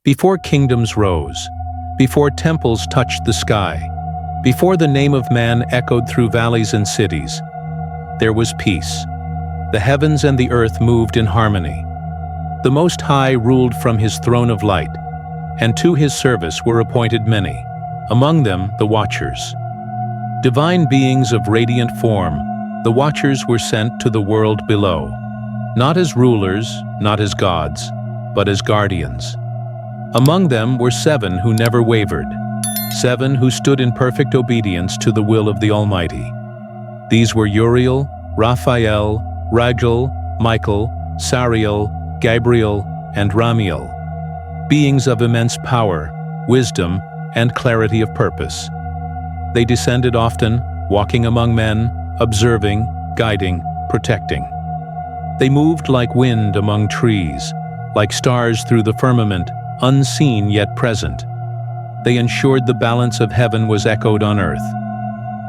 Before kingdoms rose, before temples touched the sky, before the name of man echoed through valleys and cities, there was peace. The heavens and the earth moved in harmony. The Most High ruled from his throne of light, and to his service were appointed many, among them the Watchers. Divine beings of radiant form, the Watchers were sent to the world below, not as rulers, not as gods, but as guardians. Among them were 7 who never wavered, 7 who stood in perfect obedience to the will of the Almighty. These were Uriel, Raphael, Ragel, Michael, Sariel, Gabriel, and Ramiel, beings of immense power, wisdom, and clarity of purpose. They descended often, walking among men, observing, guiding, protecting. They moved like wind among trees, like stars through the firmament, unseen yet present. They ensured the balance of heaven was echoed on earth.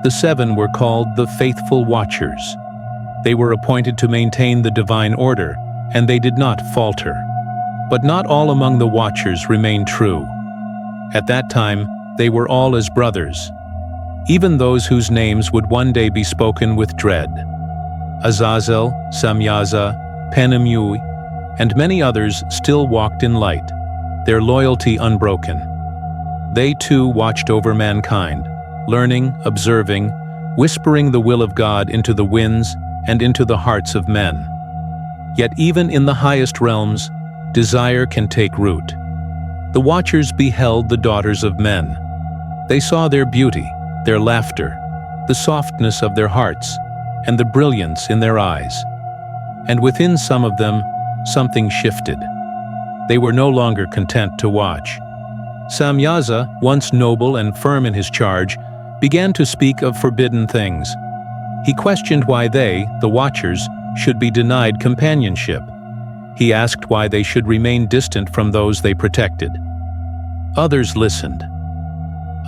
The 7 were called the Faithful Watchers. They were appointed to maintain the divine order, and they did not falter. But not all among the Watchers remained true. At that time, they were all as brothers, even those whose names would one day be spoken with dread. Azazel, Samyaza, Penamui, and many others still walked in light, their loyalty unbroken. They too watched over mankind, learning, observing, whispering the will of God into the winds and into the hearts of men. Yet even in the highest realms, desire can take root. The Watchers beheld the daughters of men. They saw their beauty, their laughter, the softness of their hearts, and the brilliance in their eyes. And within some of them, something shifted. They were no longer content to watch. Samyaza, once noble and firm in his charge, began to speak of forbidden things. He questioned why they, the Watchers, should be denied companionship. He asked why they should remain distant from those they protected. Others listened.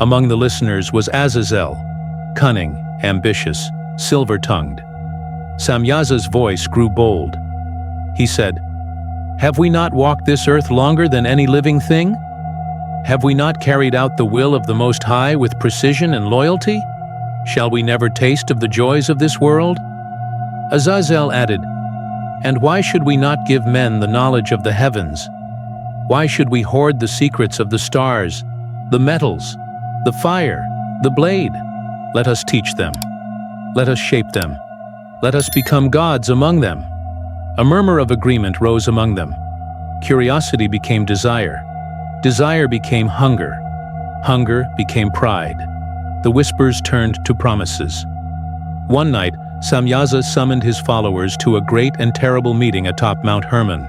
Among the listeners was Azazel, cunning, ambitious, silver-tongued. Samyaza's voice grew bold. He said, "Have we not walked this earth longer than any living thing? Have we not carried out the will of the Most High with precision and loyalty? Shall we never taste of the joys of this world?" Azazel added, "And why should we not give men the knowledge of the heavens? Why should we hoard the secrets of the stars, the metals, the fire, the blade? Let us teach them. Let us shape them. Let us become gods among them." A murmur of agreement rose among them. Curiosity became desire. Desire became hunger. Hunger became pride. The whispers turned to promises. One night, Samyaza summoned his followers to a great and terrible meeting atop Mount Hermon.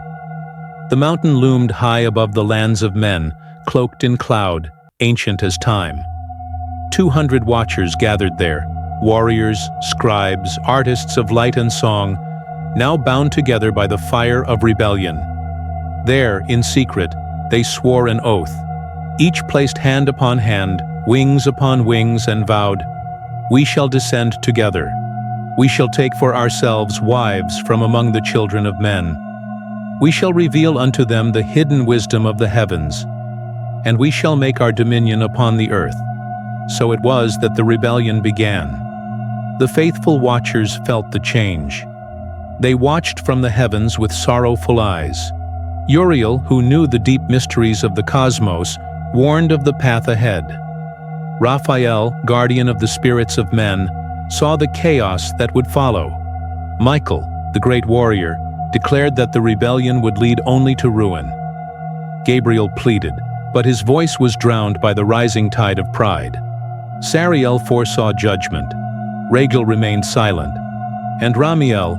The mountain loomed high above the lands of men, cloaked in cloud, ancient as time. 200 watchers gathered there, warriors, scribes, artists of light and song, now bound together by the fire of rebellion. There, in secret, they swore an oath. Each placed hand upon hand, wings upon wings, and vowed, "We shall descend together. We shall take for ourselves wives from among the children of men. We shall reveal unto them the hidden wisdom of the heavens, and we shall make our dominion upon the earth." So it was that the rebellion began. The faithful watchers felt the change. They watched from the heavens with sorrowful eyes. Uriel, who knew the deep mysteries of the cosmos, warned of the path ahead. Raphael, guardian of the spirits of men, saw the chaos that would follow. Michael, the great warrior, declared that the rebellion would lead only to ruin. Gabriel pleaded, but his voice was drowned by the rising tide of pride. Sariel foresaw judgment. Ragel remained silent. And Ramiel,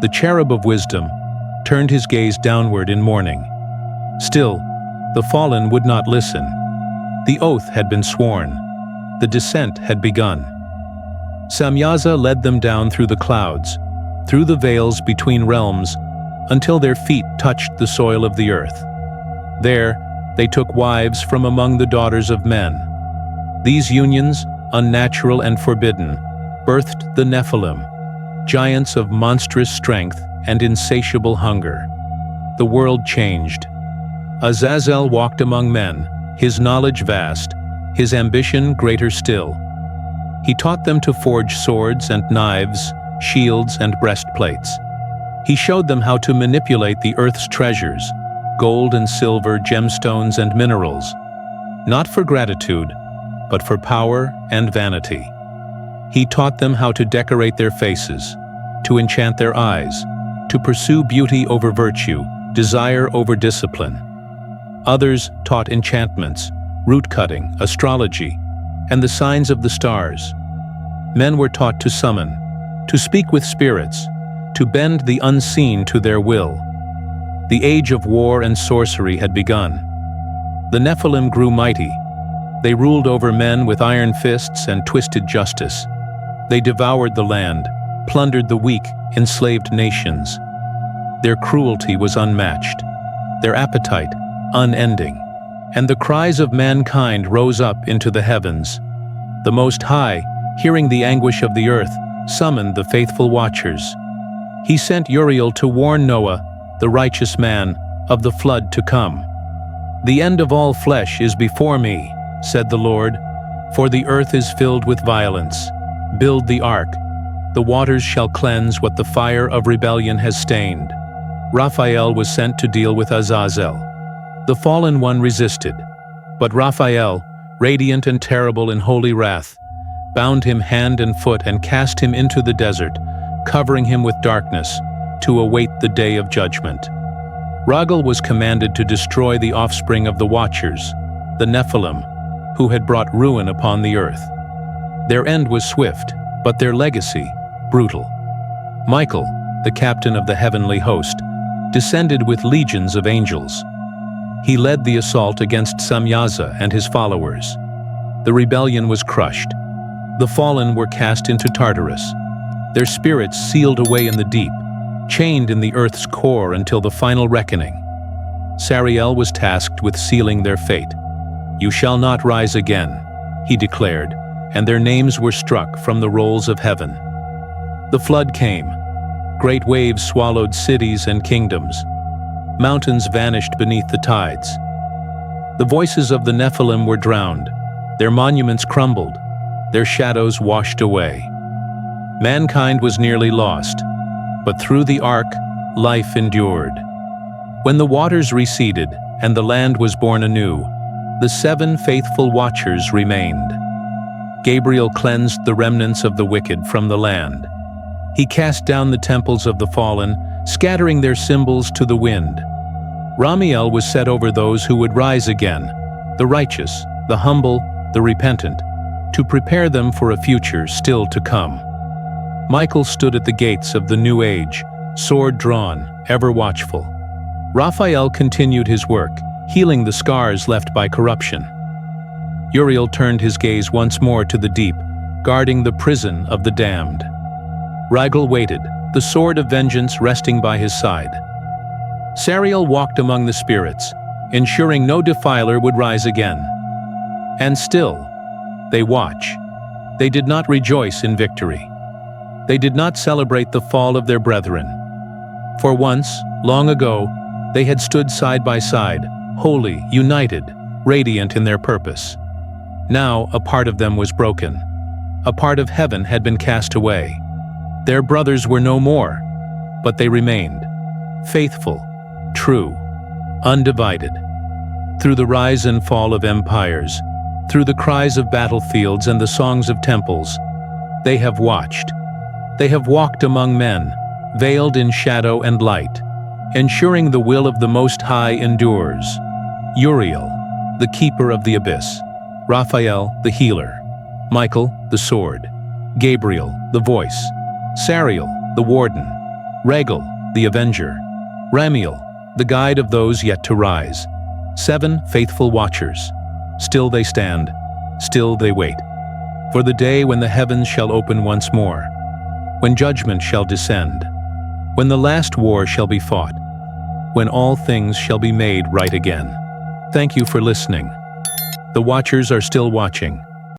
the cherub of wisdom, turned his gaze downward in mourning. Still, the fallen would not listen. The oath had been sworn. The descent had begun. Samyaza led them down through the clouds, through the veils between realms, until their feet touched the soil of the earth. There, they took wives from among the daughters of men. These unions, unnatural and forbidden, birthed the Nephilim, giants of monstrous strength and insatiable hunger. The world changed. Azazel walked among men, his knowledge vast, his ambition greater still. He taught them to forge swords and knives, shields and breastplates. He showed them how to manipulate the earth's treasures, gold and silver, gemstones and minerals, not for gratitude, but for power and vanity. He taught them how to decorate their faces, to enchant their eyes, to pursue beauty over virtue, desire over discipline. Others taught enchantments, root-cutting, astrology, and the signs of the stars. Men were taught to summon, to speak with spirits, to bend the unseen to their will. The age of war and sorcery had begun. The Nephilim grew mighty. They ruled over men with iron fists and twisted justice. They devoured the land, plundered the weak, enslaved nations. Their cruelty was unmatched, their appetite unending, and the cries of mankind rose up into the heavens. The Most High, hearing the anguish of the earth, summoned the faithful watchers. He sent Uriel to warn Noah, the righteous man, of the flood to come. "The end of all flesh is before me," said the Lord, "for the earth is filled with violence. Build the ark. The waters shall cleanse what the fire of rebellion has stained." Raphael was sent to deal with Azazel. The fallen one resisted, but Raphael, radiant and terrible in holy wrath, bound him hand and foot and cast him into the desert, covering him with darkness, to await the day of judgment. Ragel was commanded to destroy the offspring of the Watchers, the Nephilim, who had brought ruin upon the earth. Their end was swift, but their legacy brutal. Michael, the captain of the heavenly host, descended with legions of angels. He led the assault against Samyaza and his followers. The rebellion was crushed. The fallen were cast into Tartarus, their spirits sealed away in the deep, chained in the earth's core until the final reckoning. Sariel was tasked with sealing their fate. "You shall not rise again," he declared, and their names were struck from the rolls of heaven. The flood came. Great waves swallowed cities and kingdoms. Mountains vanished beneath the tides. The voices of the Nephilim were drowned. Their monuments crumbled. Their shadows washed away. Mankind was nearly lost, but through the ark, life endured. When the waters receded and the land was born anew, the 7 faithful watchers remained. Gabriel cleansed the remnants of the wicked from the land. He cast down the temples of the fallen, scattering their symbols to the wind. Ramiel was set over those who would rise again, the righteous, the humble, the repentant, to prepare them for a future still to come. Michael stood at the gates of the new age, sword drawn, ever watchful. Raphael continued his work, healing the scars left by corruption. Uriel turned his gaze once more to the deep, guarding the prison of the damned. Ragel waited, the sword of vengeance resting by his side. Sariel walked among the spirits, ensuring no defiler would rise again. And still, they watch. They did not rejoice in victory. They did not celebrate the fall of their brethren. For once, long ago, they had stood side by side, holy, united, radiant in their purpose. Now a part of them was broken. A part of heaven had been cast away. Their brothers were no more, but they remained, faithful, true, undivided. Through the rise and fall of empires, through the cries of battlefields and the songs of temples, they have watched. They have walked among men, veiled in shadow and light, ensuring the will of the Most High endures. Uriel, the keeper of the abyss. Raphael, the healer. Michael, the sword. Gabriel, the voice. Sariel, the warden. Ragel, the avenger. Ramiel, the guide of those yet to rise. 7 faithful watchers. Still they stand, still they wait, for the day when the heavens shall open once more, when judgment shall descend, when the last war shall be fought, when all things shall be made right again. Thank you for listening. The watchers are still watching.